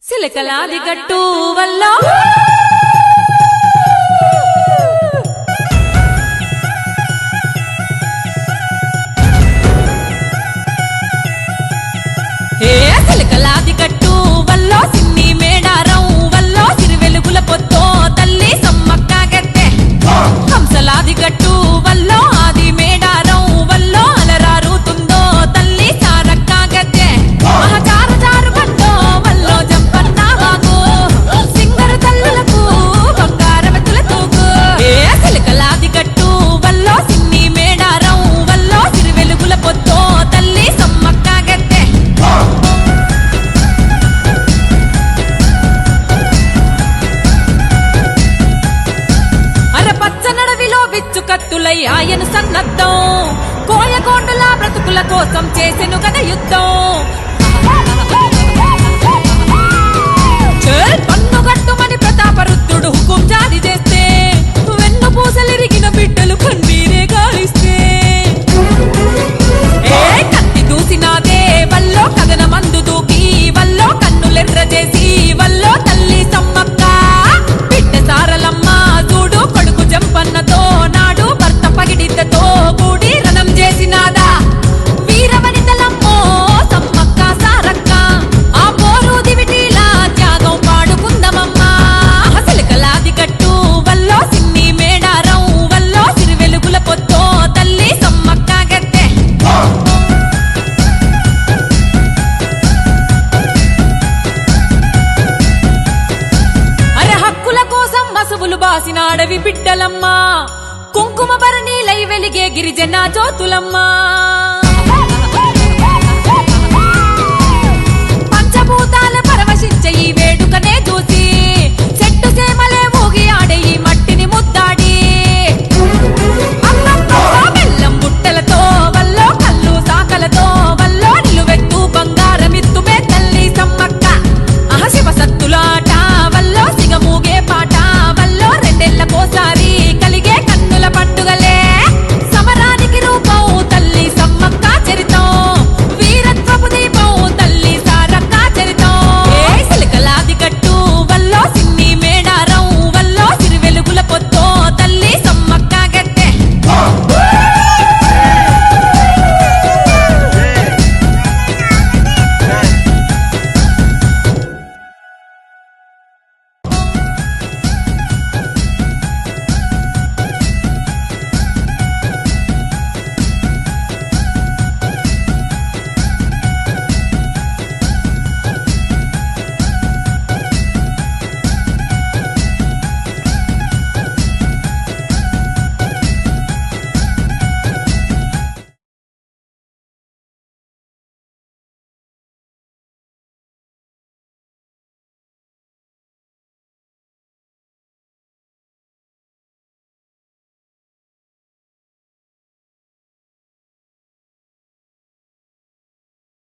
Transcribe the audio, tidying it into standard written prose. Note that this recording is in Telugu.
సిలకలాది గట్టు వల్ల సిలకలాది గట్టు వల్ల సిన్ని మేడారం వల్ల సిరివెలుగుల పొత్తో తల్లి సమ్మక్క గద్దె హంసలాది గట్టు వల్ల ఆది మేడారం వల్ల అలరారుతుందో తల్లి సారక్క గద్దె మహచార చారు గట్టో వల్ల జంపన్న వాగు సింగరు తల్లులకు బంగారమెతుల తూగు సిలకలాది గట్టు వల్ల సిన్ని మేడారం వల్ల సిరివెలుగుల పొత్తో తల్లి సమ్మక్క గద్దె కత్తులై ఆయన సన్నద్ధం కోయకోండల బ్రతుకుల కోసం చేసెను గద యుద్ధం పన్నుగట్టుమని ప్రతాపరుద్రుడు హుకుం జారీ చేస్తే వెన్ను పూసలిరిగిన బిడ్డలు కన్నీరే గాలిస్తే కత్తి దూసినాదే వల్లో కథన మందు దూకి వల్లో కన్నులెర్ర చేసి వల్లో తల్లి సమ్మక్క బిడ్డ సారలమ్మ చూడు కొడుకు జంపన్నతో నాడు భర్త పగిడిద్దతో కూడి రణం చేసినాదా వీరవనితలమ్మో సమ్మక్క సారక్క ఆ పోరు దివిటీలా త్యాగం పాడుకుందమమ్మా సిలకలాది గట్టు వల్లో సిన్ని మేడారం వల్లో సిరివెలుగుల పొత్తో తల్లి సమ్మక్క గద్దె అరే హక్కుల కోసం మసవులు బాసిన అడవి బిడ్డలమ్మా కుంకుమ భరణీలై వెలిగే గిరిజన జ్యోతులమ్మా పంచభూతాల పరవశించే ఈ వేడుకనే